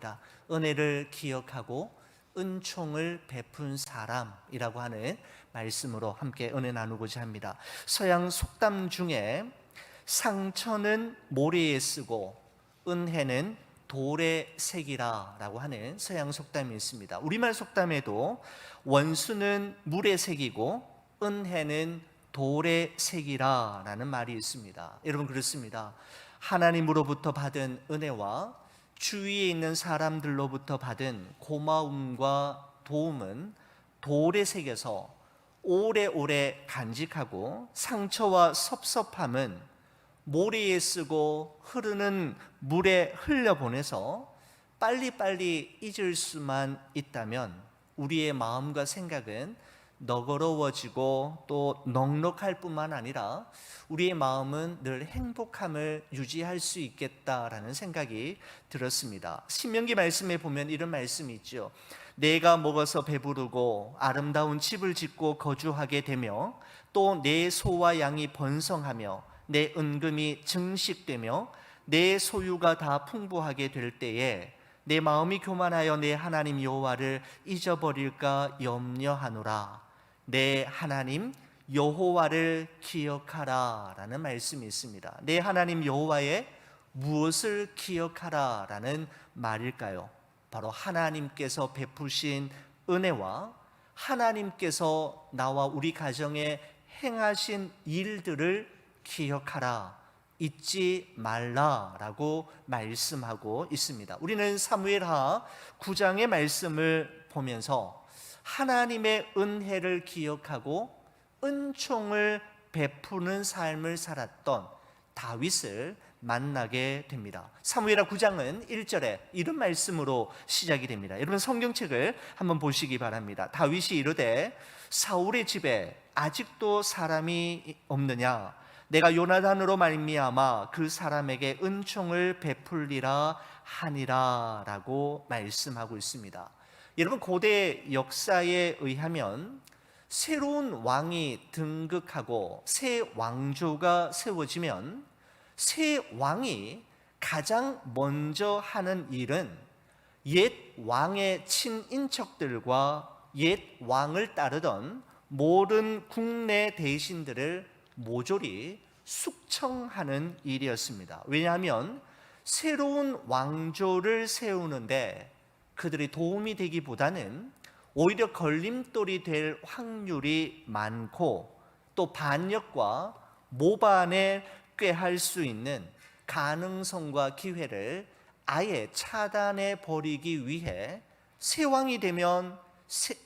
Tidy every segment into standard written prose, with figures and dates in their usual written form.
있다. 은혜를 기억하고 은총을 베푼 사람이라고 하는 말씀으로 함께 은혜 나누고자 합니다. 서양 속담 중에 상처는 모래에 쓰고 은혜는 돌에 새기라 라고 하는 서양 속담이 있습니다. 우리말 속담에도 원수는 물에 새기고 은혜는 돌에 새기라 라는 말이 있습니다. 여러분, 그렇습니다. 하나님으로부터 받은 은혜와 주위에 있는 사람들로부터 받은 고마움과 도움은 돌에 새겨서 오래오래 간직하고, 상처와 섭섭함은 모래에 쓰고 흐르는 물에 흘려보내서 빨리빨리 잊을 수만 있다면 우리의 마음과 생각은 너그러워지고 또 넉넉할 뿐만 아니라 우리의 마음은 늘 행복함을 유지할 수 있겠다라는 생각이 들었습니다. 신명기 말씀에 보면 이런 말씀이 있죠. 내가 먹어서 배부르고 아름다운 집을 짓고 거주하게 되며 또 내 소와 양이 번성하며 내 은금이 증식되며 내 소유가 다 풍부하게 될 때에 내 마음이 교만하여 내 하나님 여호와를 잊어버릴까 염려하노라. 내 하나님 여호와를 기억하라 라는 말씀이 있습니다. 내 하나님 여호와의 무엇을 기억하라 라는 말일까요? 바로 하나님께서 베푸신 은혜와 하나님께서 나와 우리 가정에 행하신 일들을 기억하라, 잊지 말라라고 말씀하고 있습니다. 우리는 사무엘하 9장의 말씀을 보면서 하나님의 은혜를 기억하고 은총을 베푸는 삶을 살았던 다윗을 만나게 됩니다. 사무엘하 9장은 1절에 이런 말씀으로 시작이 됩니다. 여러분, 성경책을 한번 보시기 바랍니다. 다윗이 이르되 사울의 집에 아직도 사람이 없느냐? 내가 요나단으로 말미암아 그 사람에게 은총을 베풀리라 하니라 라고 말씀하고 있습니다. 여러분, 고대 역사에 의하면 새로운 왕이 등극하고 새 왕조가 세워지면 새 왕이 가장 먼저 하는 일은 옛 왕의 친인척들과 옛 왕을 따르던 모든 국내 대신들을 모조리 숙청하는 일이었습니다. 왜냐하면 새로운 왕조를 세우는데 그들이 도움이 되기보다는 오히려 걸림돌이 될 확률이 많고, 또 반역과 모반에 꾀할 수 있는 가능성과 기회를 아예 차단해 버리기 위해 새 왕이 되면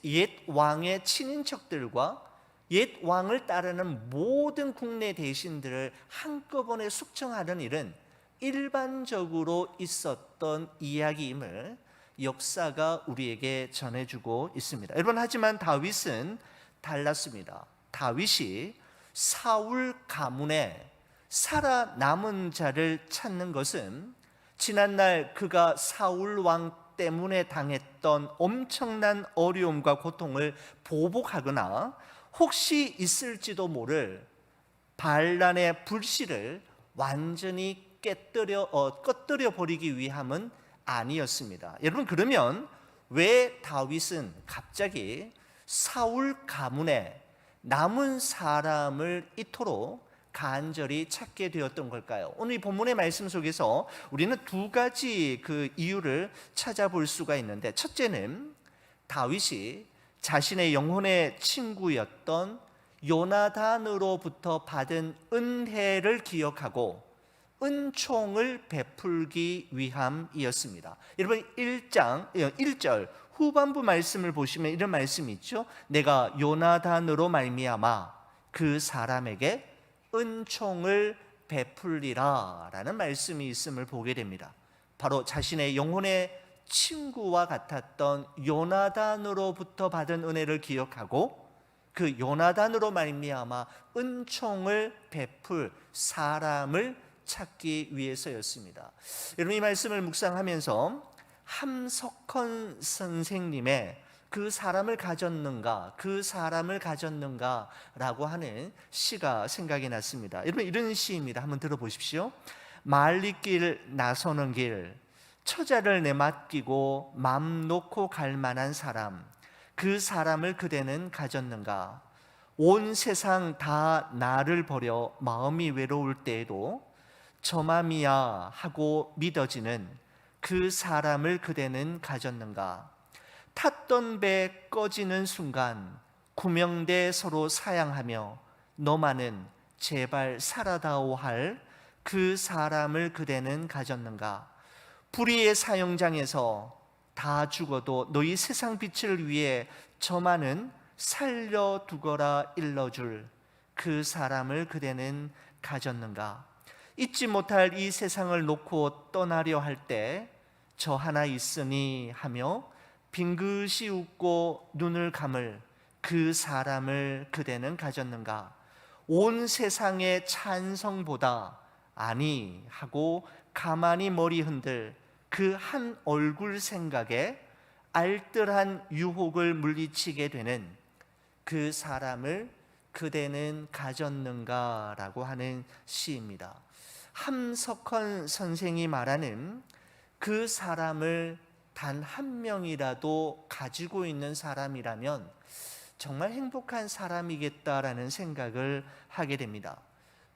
옛 왕의 친인척들과 옛 왕을 따르는 모든 국내 대신들을 한꺼번에 숙청하는 일은 일반적으로 있었던 이야기임을 역사가 우리에게 전해주고 있습니다. 여러분, 하지만 다윗은 달랐습니다. 다윗이 사울 가문에 살아남은 자를 찾는 것은 지난날 그가 사울 왕 때문에 당했던 엄청난 어려움과 고통을 보복하거나 혹시 있을지도 모를 반란의 불씨를 완전히 꺼뜨려 버리기 위함은 아니었습니다. 여러분, 그러면 왜 다윗은 갑자기 사울 가문에 남은 사람을 이토록 간절히 찾게 되었던 걸까요? 오늘 이 본문의 말씀 속에서 우리는 두 가지 그 이유를 찾아볼 수가 있는데, 첫째는 다윗이 자신의 영혼의 친구였던 요나단으로부터 받은 은혜를 기억하고 은총을 베풀기 위함이었습니다. 여러분, 1절 후반부 말씀을 보시면 이런 말씀이 있죠. 내가 요나단으로 말미암아 그 사람에게 은총을 베풀리라 라는 말씀이 있음을 보게 됩니다. 바로 자신의 영혼의 친구와 같았던 요나단으로부터 받은 은혜를 기억하고 그 요나단으로 말미암아 은총을 베풀 사람을 찾기 위해서였습니다. 여러분, 이 말씀을 묵상하면서 함석헌 선생님의 그 사람을 가졌는가 라고 하는 시가 생각이 났습니다. 여러분, 이런 시입니다. 한번 들어보십시오. 말리길 나서는 길, 처자를 내맡기고 맘 놓고 갈 만한 사람, 그 사람을 그대는 가졌는가? 온 세상 다 나를 버려 마음이 외로울 때에도 저 맘이야 하고 믿어지는 그 사람을 그대는 가졌는가? 탔던 배 꺼지는 순간 구명대 서로 사양하며 너만은 제발 살아다오 할 그 사람을 그대는 가졌는가? 불의의 사형장에서 다 죽어도 너희 세상 빛을 위해 저만은 살려두거라 일러줄 그 사람을 그대는 가졌는가? 잊지 못할 이 세상을 놓고 떠나려 할 때 저 하나 있으니 하며 빙긋이 웃고 눈을 감을 그 사람을 그대는 가졌는가? 온 세상의 찬성보다 아니 하고 가만히 머리 흔들 그 한 얼굴 생각에 알뜰한 유혹을 물리치게 되는 그 사람을 그대는 가졌는가? 라고 하는 시입니다. 함석헌 선생이 말하는 그 사람을 단 한 명이라도 가지고 있는 사람이라면 정말 행복한 사람이겠다라는 생각을 하게 됩니다.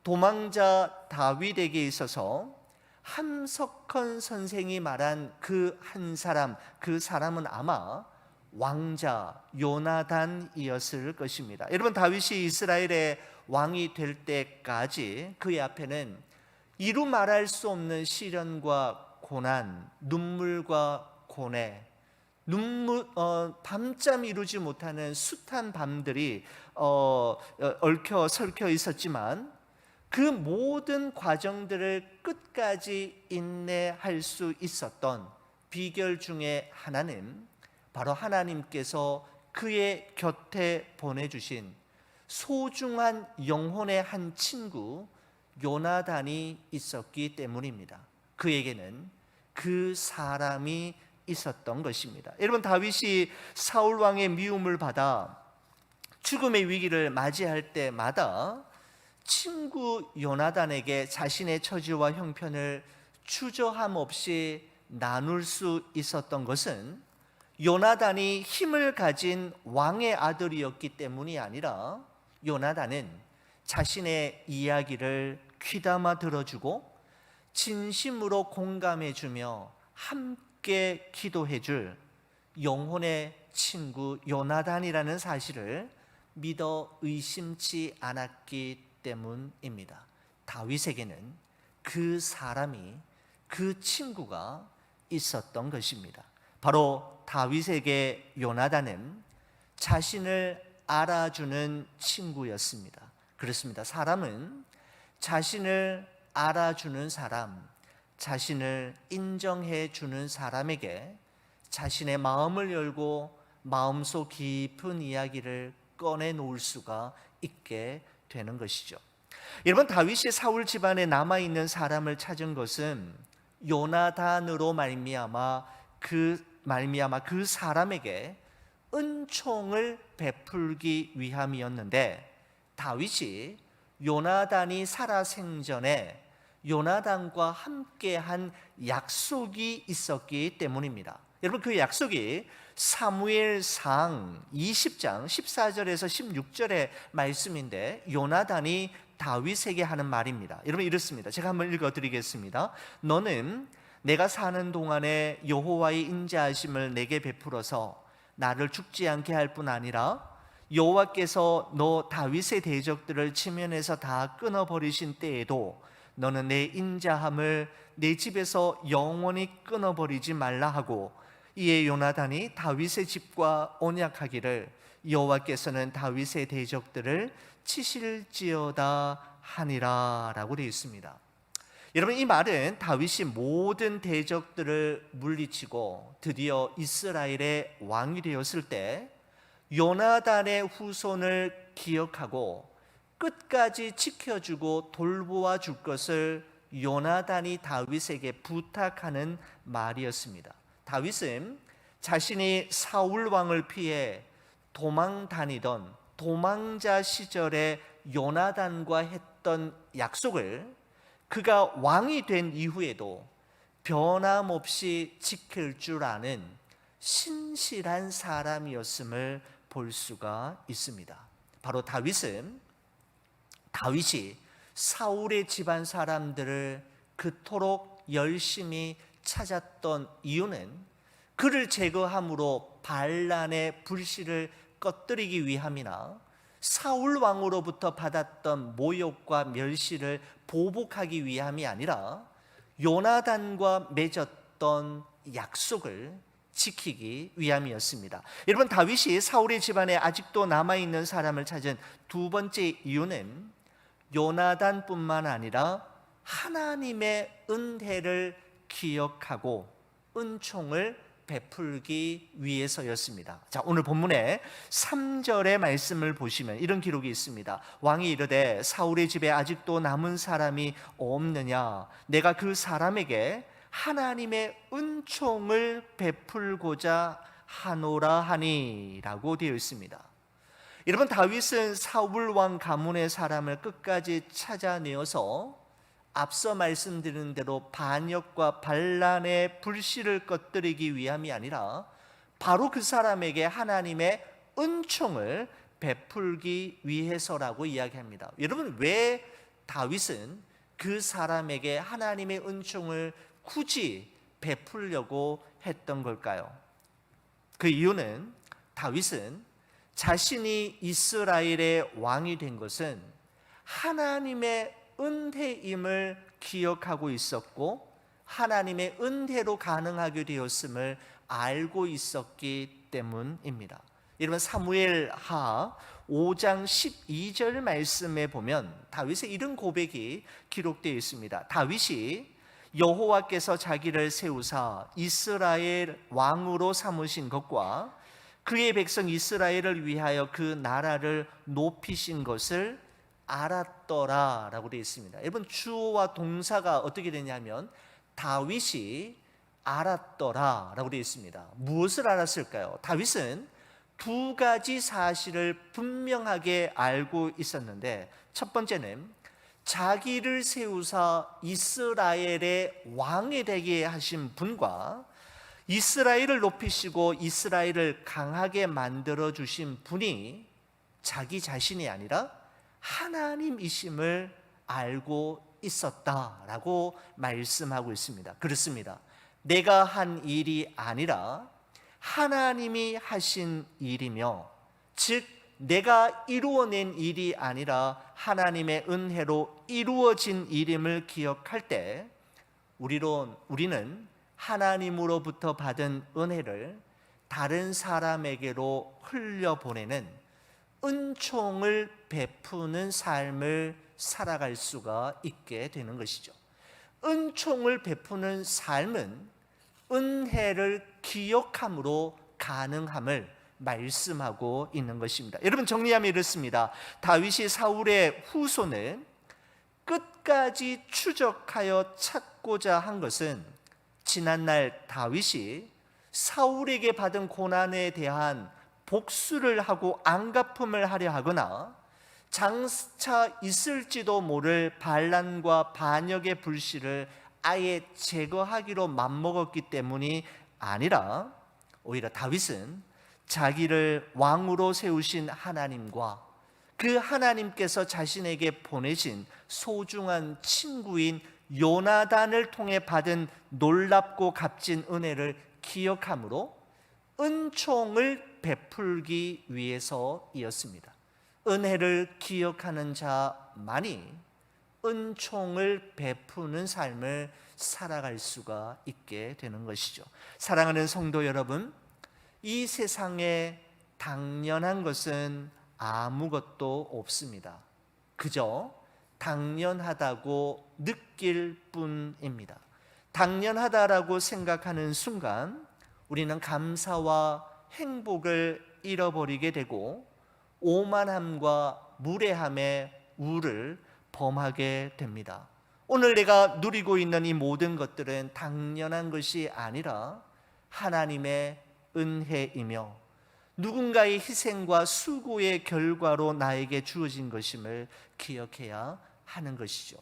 도망자 다윗에게 있어서 함석헌 선생이 말한 그 한 사람, 그 사람은 아마 왕자 요나단이었을 것입니다. 여러분, 다윗이 이스라엘의 왕이 될 때까지 그의 앞에는 이루 말할 수 없는 시련과 고난, 눈물과 고뇌, 밤잠 이루지 못하는 숱한 밤들이 얽혀 설켜 있었지만 그 모든 과정들을 끝까지 인내할 수 있었던 비결 중에 하나는 바로 하나님께서 그의 곁에 보내주신 소중한 영혼의 한 친구 요나단이 있었기 때문입니다. 그에게는 그 사람이 있었던 것입니다. 여러분, 다윗이 사울 왕의 미움을 받아 죽음의 위기를 맞이할 때마다 친구 요나단에게 자신의 처지와 형편을 주저함 없이 나눌 수 있었던 것은 요나단이 힘을 가진 왕의 아들이었기 때문이 아니라 요나단은 자신의 이야기를 귀담아 들어주고 진심으로 공감해주며 함께 기도해줄 영혼의 친구 요나단이라는 사실을 믿어 의심치 않았기 때문입니다. 다윗에게는 그 사람이, 그 친구가 있었던 것입니다. 바로 다윗에게 요나단은 자신을 알아주는 친구였습니다. 그렇습니다. 사람은 자신을 알아주는 사람, 자신을 인정해 주는 사람에게 자신의 마음을 열고 마음속 깊은 이야기를 꺼내놓을 수가 있게 되는 것이죠. 여러분, 다윗이 사울 집안에 남아있는 사람을 찾은 것은 요나단으로 말미암아 그 사람에게 은총을 베풀기 위함이었는데, 다윗이 요나단이 살아생전에 요나단과 함께한 약속이 있었기 때문입니다. 여러분, 그 약속이 사무엘상 20장 14절에서 16절의 말씀인데 요나단이 다윗에게 하는 말입니다. 여러분, 이렇습니다. 제가 한번 읽어드리겠습니다. 너는 내가 사는 동안에 여호와의 인자하심을 내게 베풀어서 나를 죽지 않게 할 뿐 아니라 여호와께서 너 다윗의 대적들을 지면에서 다 끊어버리신 때에도 너는 내 인자함을 내 집에서 영원히 끊어버리지 말라 하고, 이에 요나단이 다윗의 집과 언약하기를 여호와께서는 다윗의 대적들을 치실지어다 하니라 라고 되어 있습니다. 여러분, 이 말은 다윗이 모든 대적들을 물리치고 드디어 이스라엘의 왕이 되었을 때 요나단의 후손을 기억하고 끝까지 지켜주고 돌보아 줄 것을 요나단이 다윗에게 부탁하는 말이었습니다. 다윗은 자신이 사울 왕을 피해 도망 다니던 도망자 시절에 요나단과 했던 약속을 그가 왕이 된 이후에도 변함없이 지킬 줄 아는 신실한 사람이었음을 볼 수가 있습니다. 바로 다윗이 사울의 집안 사람들을 그토록 열심히 찾았던 이유는 그를 제거함으로 반란의 불씨를 꺼뜨리기 위함이나 사울 왕으로부터 받았던 모욕과 멸시를 보복하기 위함이 아니라 요나단과 맺었던 약속을 지키기 위함이었습니다. 여러분, 다윗이 사울의 집안에 아직도 남아있는 사람을 찾은 두 번째 이유는 요나단뿐만 아니라 하나님의 은혜를 기억하고 은총을 베풀기 위해서였습니다. 자, 오늘 본문의 3절의 말씀을 보시면 이런 기록이 있습니다. 왕이 이르되 사울의 집에 아직도 남은 사람이 없느냐? 내가 그 사람에게 하나님의 은총을 베풀고자 하노라 하니 라고 되어 있습니다. 여러분, 다윗은 사울 왕 가문의 사람을 끝까지 찾아내어서 앞서 말씀드린 대로 반역과 반란의 불씨를 꺼뜨리기 위함이 아니라 바로 그 사람에게 하나님의 은총을 베풀기 위해서라고 이야기합니다. 여러분, 왜 다윗은 그 사람에게 하나님의 은총을 굳이 베풀려고 했던 걸까요? 그 이유는 다윗은 자신이 이스라엘의 왕이 된 것은 하나님의 은혜임을 기억하고 있었고 하나님의 은혜로 가능하게 되었음을 알고 있었기 때문입니다. 여러분, 사무엘하 5장 12절 말씀에 보면 다윗의 이런 고백이 기록되어 있습니다. 다윗이 여호와께서 자기를 세우사 이스라엘 왕으로 삼으신 것과 그의 백성 이스라엘을 위하여 그 나라를 높이신 것을 알았더라 라고 되어 있습니다. 여러분, 주어와 동사가 어떻게 되냐면 다윗이 알았더라 라고 되어 있습니다. 무엇을 알았을까요? 다윗은 두 가지 사실을 분명하게 알고 있었는데, 첫 번째는 자기를 세우사 이스라엘의 왕이 되게 하신 분과 이스라엘을 높이시고 이스라엘을 강하게 만들어 주신 분이 자기 자신이 아니라 하나님이심을 알고 있었다라고 말씀하고 있습니다. 그렇습니다. 내가 한 일이 아니라 하나님이 하신 일이며, 즉 내가 이루어낸 일이 아니라 하나님의 은혜로 이루어진 일임을 기억할 때 우리는 하나님으로부터 받은 은혜를 다른 사람에게로 흘려보내는 은총을 베푸는 삶을 살아갈 수가 있게 되는 것이죠. 은총을 베푸는 삶은 은혜를 기억함으로 가능함을 말씀하고 있는 것입니다. 여러분, 정리하면 이렇습니다. 다윗이 사울의 후손을 끝까지 추적하여 찾고자 한 것은 지난날 다윗이 사울에게 받은 고난에 대한 복수를 하고 안갚음을 하려 하거나 장차 있을지도 모를 반란과 반역의 불씨를 아예 제거하기로 맘먹었기 때문이 아니라, 오히려 다윗은 자기를 왕으로 세우신 하나님과 그 하나님께서 자신에게 보내신 소중한 친구인 요나단을 통해 받은 놀랍고 값진 은혜를 기억함으로 은총을 베풀기 위해서이었습니다. 은혜를 기억하는 자만이 은총을 베푸는 삶을 살아갈 수가 있게 되는 것이죠. 사랑하는 성도 여러분, 이 세상에 당연한 것은 아무것도 없습니다. 그저 당연하다고 느낄 뿐입니다. 당연하다라고 생각하는 순간 우리는 감사와 행복을 잃어버리게 되고 오만함과 무례함의 우를 범하게 됩니다. 오늘 내가 누리고 있는 이 모든 것들은 당연한 것이 아니라 하나님의 은혜이며 누군가의 희생과 수고의 결과로 나에게 주어진 것임을 기억해야 하는 것이죠.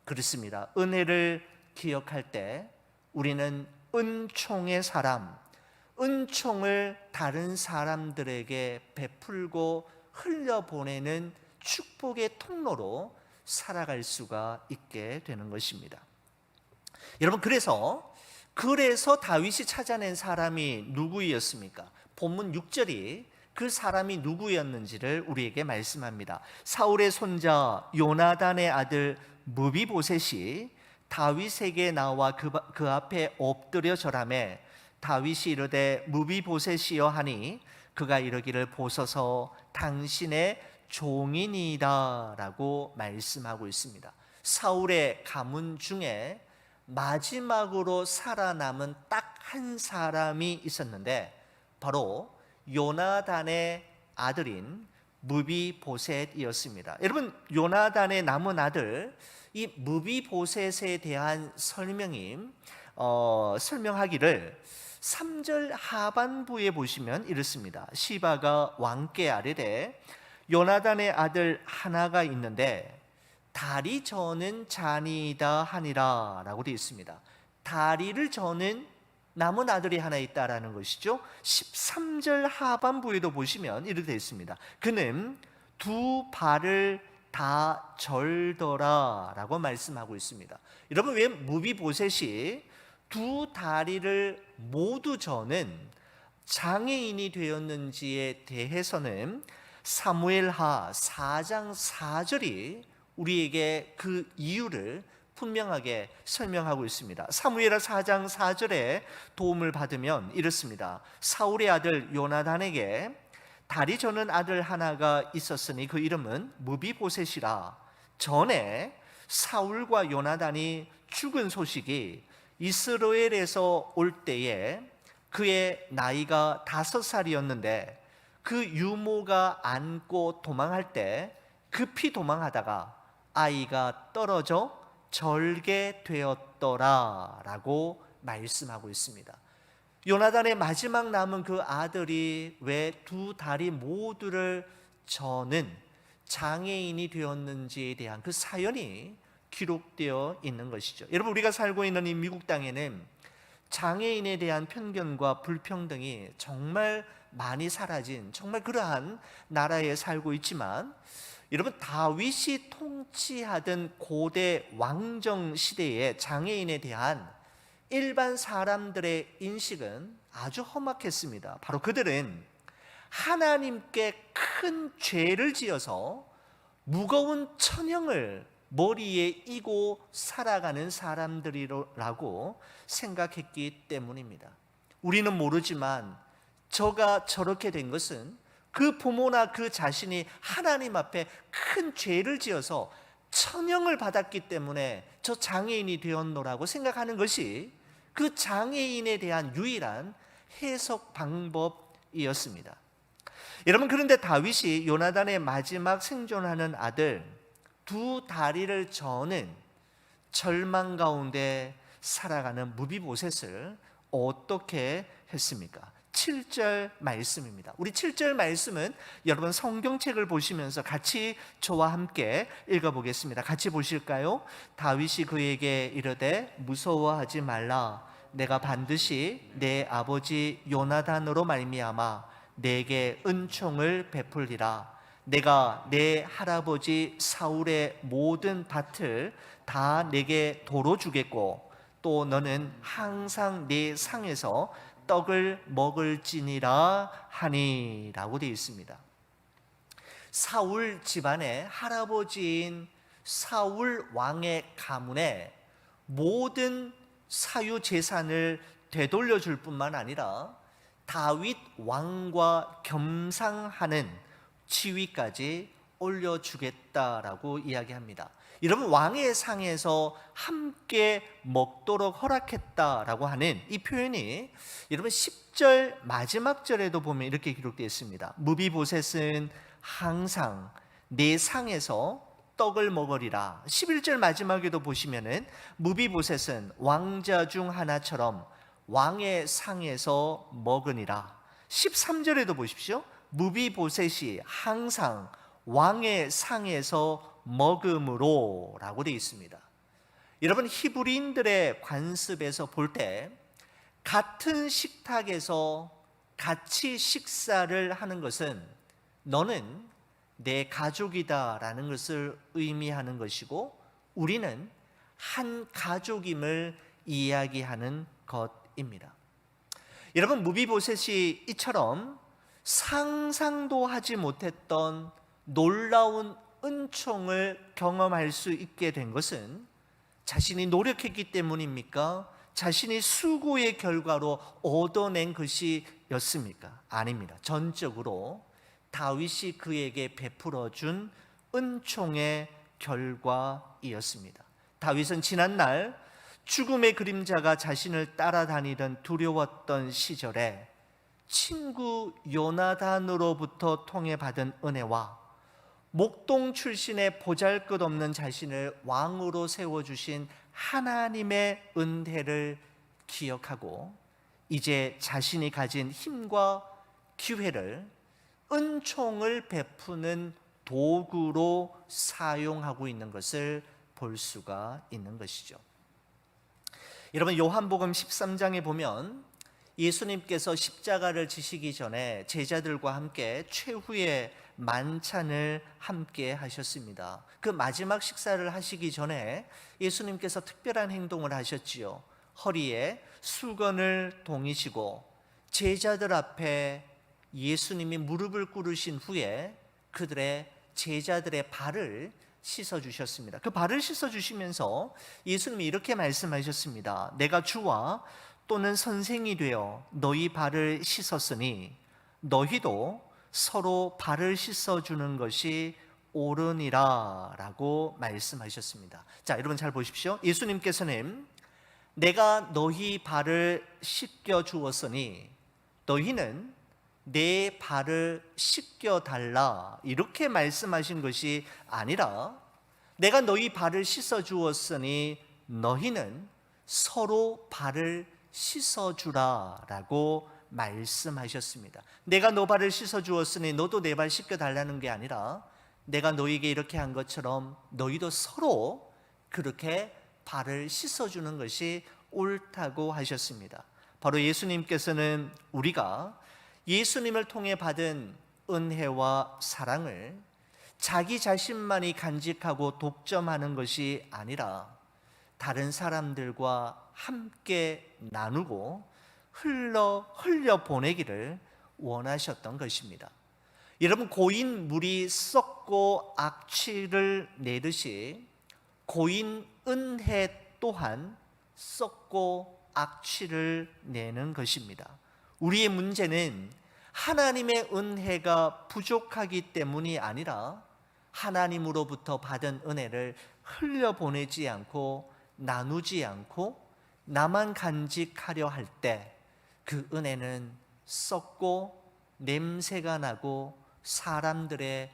그렇습니다. 은혜를 기억할 때 우리는 은총의 사람, 은총을 다른 사람들에게 베풀고 흘려보내는 축복의 통로로 살아갈 수가 있게 되는 것입니다. 여러분, 그래서 다윗이 찾아낸 사람이 누구였습니까? 본문 6절이 그 사람이 누구였는지를 우리에게 말씀합니다. 사울의 손자 요나단의 아들 무비보셋이 다윗에게 나와 그 앞에 엎드려 절하매 다윗이 이르되 무비보셋이여 하니 그가 이르기를 보소서 당신의 종이니이다 라고 말씀하고 있습니다. 사울의 가문 중에 마지막으로 살아남은 딱 한 사람이 있었는데 바로 요나단의 아들인 무비보셋이었습니다. 여러분, 요나단의 남은 아들 이 무비보셋에 대한 설명하기를 3절 하반부에 보시면 이렇습니다. 시바가 왕께 아뢰되 요나단의 아들 하나가 있는데 다리 저는 자니이다 하니라 라고 되어 있습니다. 다리를 저는 남은 아들이 하나 있다라는 것이죠. 13절 하반부에도 보시면 이렇게 되어 있습니다. 그는 두 발을 다 절더라 라고 말씀하고 있습니다. 여러분, 왜 무비보셋이 두 다리를 모두 저는 장애인이 되었는지에 대해서는 사무엘하 4장 4절이 우리에게 그 이유를 분명하게 설명하고 있습니다. 사무엘하 4장 4절에 도움을 받으면 이렇습니다. 사울의 아들 요나단에게 다리 저는 아들 하나가 있었으니 그 이름은 무비보셋이라. 전에 사울과 요나단이 죽은 소식이 이스라엘에서 올 때에 그의 나이가 5살이었는데 그 유모가 안고 도망할 때 급히 도망하다가 아이가 떨어져 절개되었더라 라고 말씀하고 있습니다. 요나단의 마지막 남은 그 아들이 왜 두 다리 모두를 저는 장애인이 되었는지에 대한 그 사연이 기록되어 있는 것이죠. 여러분, 우리가 살고 있는 이 미국 땅에는 장애인에 대한 편견과 불평등이 정말 많이 사라진 정말 그러한 나라에 살고 있지만, 여러분, 다윗이 통치하던 고대 왕정 시대의 장애인에 대한 일반 사람들의 인식은 아주 험악했습니다. 바로 그들은 하나님께 큰 죄를 지어서 무거운 천형을 머리에 이고 살아가는 사람들이라고 생각했기 때문입니다. 우리는 모르지만 저가 저렇게 된 것은 그 부모나 그 자신이 하나님 앞에 큰 죄를 지어서 천형을 받았기 때문에 저 장애인이 되었노라고 생각하는 것이 그 장애인에 대한 유일한 해석 방법이었습니다. 여러분, 그런데 다윗이 요나단의 마지막 생존하는 아들 두 다리를 저는 절망 가운데 살아가는 무비보셋을 어떻게 했습니까? 7절 말씀입니다. 우리 7절 말씀은 여러분 성경책을 보시면서 같이 저와 함께 읽어보겠습니다. 같이 보실까요? 다윗이 그에게 이르되 무서워하지 말라. 내가 반드시 내 아버지 요나단으로 말미암아 내게 은총을 베풀리라. 내가 내 할아버지 사울의 모든 밭을 다 내게 도로 주겠고 또 너는 항상 내 상에서 떡을 먹을지니라 하니 라고 되어 있습니다. 사울 집안의 할아버지인 사울 왕의 가문에 모든 사유 재산을 되돌려 줄 뿐만 아니라 다윗 왕과 겸상하는 지위까지 올려주겠다라고 이야기합니다. 여러분, 왕의 상에서 함께 먹도록 허락했다라고 하는 이 표현이 여러분 10절 마지막 절에도 보면 이렇게 기록되어 있습니다. 무비보셋은 항상 내 상에서 떡을 먹으리라. 11절 마지막에도 보시면은 무비보셋은 왕자 중 하나처럼 왕의 상에서 먹으니라. 13절에도 보십시오. 무비보셋이 항상 왕의 상에서 먹음으로 라고 되어 있습니다. 여러분, 히브리인들의 관습에서 볼 때 같은 식탁에서 같이 식사를 하는 것은 너는 내 가족이다라는 것을 의미하는 것이고 우리는 한 가족임을 이야기하는 것입니다. 여러분, 무비보셋이 이처럼 상상도 하지 못했던 놀라운 은총을 경험할 수 있게 된 것은 자신이 노력했기 때문입니까? 자신이 수고의 결과로 얻어낸 것이었습니까? 아닙니다. 전적으로 다윗이 그에게 베풀어 준 은총의 결과이었습니다. 다윗은 지난날 죽음의 그림자가 자신을 따라다니던 두려웠던 시절에 친구 요나단으로부터 통해 받은 은혜와 목동 출신의 보잘것없는 자신을 왕으로 세워주신 하나님의 은혜를 기억하고 이제 자신이 가진 힘과 기회를 은총을 베푸는 도구로 사용하고 있는 것을 볼 수가 있는 것이죠. 여러분, 요한복음 13장에 보면 예수님께서 십자가를 지시기 전에 제자들과 함께 최후의 만찬을 함께 하셨습니다. 그 마지막 식사를 하시기 전에 예수님께서 특별한 행동을 하셨지요. 허리에 수건을 동이시고 제자들 앞에 예수님이 무릎을 꿇으신 후에 그들의 제자들의 발을 씻어주셨습니다. 그 발을 씻어주시면서 예수님이 이렇게 말씀하셨습니다. 내가 주와 또는 선생이 되어 너희 발을 씻었으니 너희도 서로 발을 씻어주는 것이 옳으니라 라고 말씀하셨습니다. 자, 여러분 잘 보십시오. 예수님께서는 내가 너희 발을 씻겨 주었으니 너희는 내 발을 씻겨 달라 이렇게 말씀하신 것이 아니라 내가 너희 발을 씻어 주었으니 너희는 서로 발을 씻어 주라라고 말씀하셨습니다. 내가 너 발을 씻어 주었으니 너도 내 발 씻겨 달라는 게 아니라 내가 너희에게 이렇게 한 것처럼 너희도 서로 그렇게 발을 씻어 주는 것이 옳다고 하셨습니다. 바로 예수님께서는 우리가 예수님을 통해 받은 은혜와 사랑을 자기 자신만이 간직하고 독점하는 것이 아니라 다른 사람들과 함께 나누고 흘려 보내기를 원하셨던 것입니다. 여러분, 고인 물이 썩고 악취를 내듯이 고인 은혜 또한 썩고 악취를 내는 것입니다. 우리의 문제는 하나님의 은혜가 부족하기 때문이 아니라 하나님으로부터 받은 은혜를 흘려보내지 않고 나누지 않고 나만 간직하려 할 때 그 은혜는 썩고 냄새가 나고 사람들의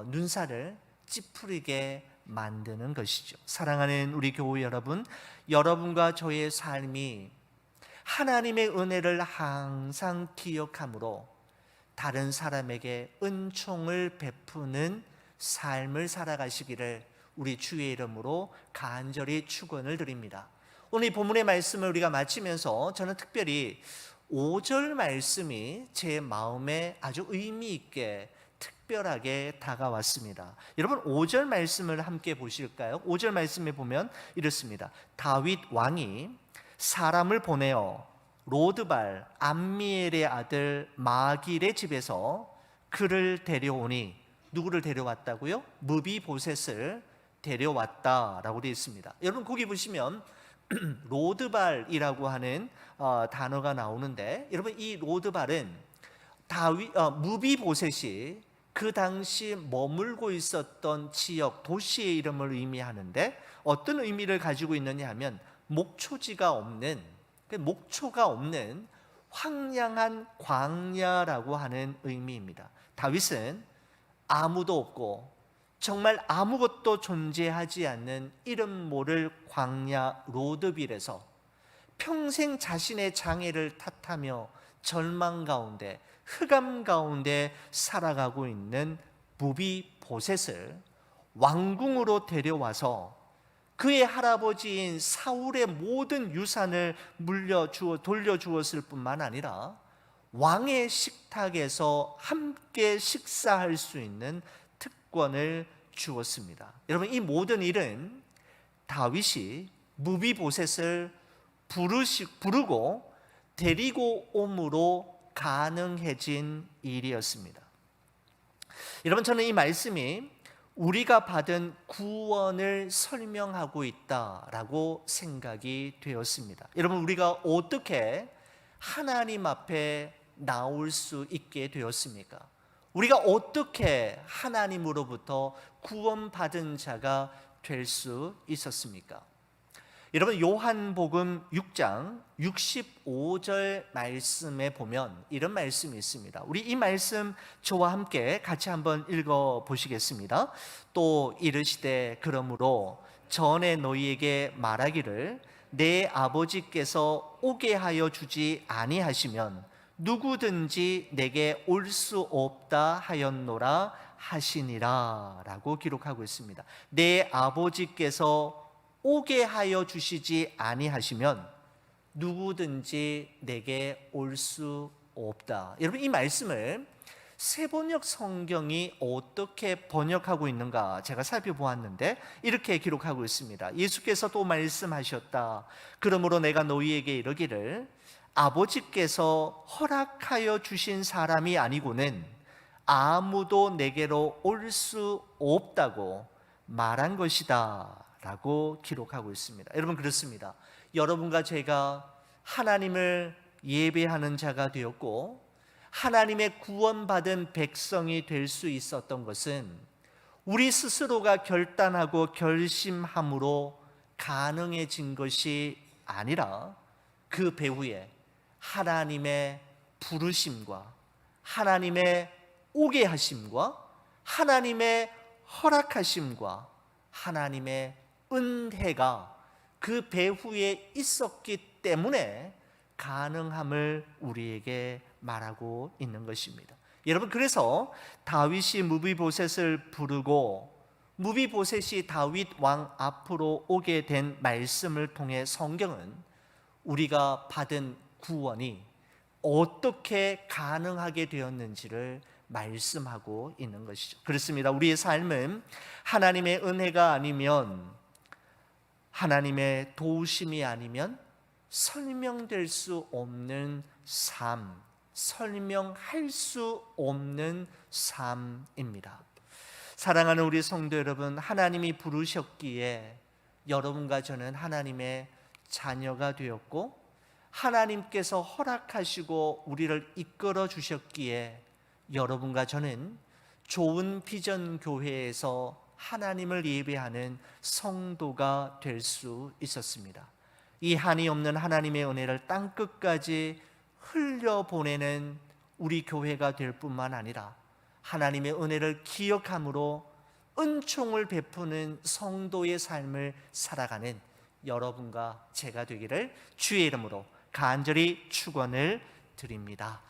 눈살을 찌푸리게 만드는 것이죠. 사랑하는 우리 교회 여러분, 여러분과 저의 삶이 하나님의 은혜를 항상 기억함으로 다른 사람에게 은총을 베푸는 삶을 살아가시기를 우리 주의 이름으로 간절히 축원을 드립니다. 오늘 이 본문의 말씀을 우리가 마치면서 저는 특별히 5절 말씀이 제 마음에 아주 의미 있게 특별하게 다가왔습니다. 여러분, 5절 말씀을 함께 보실까요? 5절 말씀에 보면 이렇습니다. 다윗 왕이 사람을 보내어 로드발 암미엘의 아들 마길의 집에서 그를 데려오니, 누구를 데려왔다고요? 무비보셋을 데려왔다라고 되어 있습니다. 여러분, 거기 보시면 로드발이라고 하는 단어가 나오는데, 여러분, 이 로드발은 무비보셋이 그 당시 머물고 있었던 지역, 도시의 이름을 의미하는데 어떤 의미를 가지고 있느냐 하면 목초지가 없는, 목초가 없는 황량한 광야라고 하는 의미입니다. 다윗은 아무도 없고 정말 아무것도 존재하지 않는 이름 모를 광야 로드빌에서 평생 자신의 장애를 탓하며 절망 가운데, 흑암 가운데 살아가고 있는 무비보셋을 왕궁으로 데려와서 그의 할아버지인 사울의 모든 유산을 돌려주었을 뿐만 아니라 왕의 식탁에서 함께 식사할 수 있는 특권을 주었습니다. 여러분, 이 모든 일은 다윗이 무비보셋을 부르고 데리고 옴으로 가능해진 일이었습니다. 여러분, 저는 이 말씀이 우리가 받은 구원을 설명하고 있다라고 생각이 되었습니다. 여러분, 우리가 어떻게 하나님 앞에 나올 수 있게 되었습니까? 우리가 어떻게 하나님으로부터 구원받은 자가 될 수 있었습니까? 여러분, 요한복음 6장 65절 말씀에 보면 이런 말씀이 있습니다. 우리 이 말씀 저와 함께 같이 한번 읽어 보시겠습니다. 또 이르시되 그러므로 전에 너희에게 말하기를 내 아버지께서 오게 하여 주지 아니하시면 누구든지 내게 올 수 없다 하였노라 하시니라 라고 기록하고 있습니다. 내 아버지께서 오게 하여 주시지 아니하시면 누구든지 내게 올 수 없다. 여러분, 이 말씀을 세번역 성경이 어떻게 번역하고 있는가 제가 살펴보았는데 이렇게 기록하고 있습니다. 예수께서 또 말씀하셨다. 그러므로 내가 너희에게 이르기를 아버지께서 허락하여 주신 사람이 아니고는 아무도 내게로 올 수 없다고 말한 것이다 라고 기록하고 있습니다. 여러분, 그렇습니다. 여러분과 제가 하나님을 예배하는 자가 되었고 하나님의 구원받은 백성이 될 수 있었던 것은 우리 스스로가 결단하고 결심함으로 가능해진 것이 아니라 그 배후에 하나님의 부르심과 하나님의 오게 하심과 하나님의 허락하심과 하나님의 은혜가 그 배후에 있었기 때문에 가능함을 우리에게 말하고 있는 것입니다. 여러분, 그래서 다윗이 무비보셋을 부르고 무비보셋이 다윗 왕 앞으로 오게 된 말씀을 통해 성경은 우리가 받은 구원이 어떻게 가능하게 되었는지를 말씀하고 있는 것이죠. 그렇습니다. 우리의 삶은 하나님의 은혜가 아니면, 하나님의 도우심이 아니면 설명될 수 없는 삶, 설명할 수 없는 삶입니다. 사랑하는 우리 성도 여러분, 하나님이 부르셨기에 여러분과 저는 하나님의 자녀가 되었고 하나님께서 허락하시고 우리를 이끌어 주셨기에 여러분과 저는 좋은 비전 교회에서 하나님을 예배하는 성도가 될 수 있었습니다. 이 한이 없는 하나님의 은혜를 땅끝까지 흘려보내는 우리 교회가 될 뿐만 아니라 하나님의 은혜를 기억함으로 은총을 베푸는 성도의 삶을 살아가는 여러분과 제가 되기를 주의 이름으로 간절히 축원을 드립니다.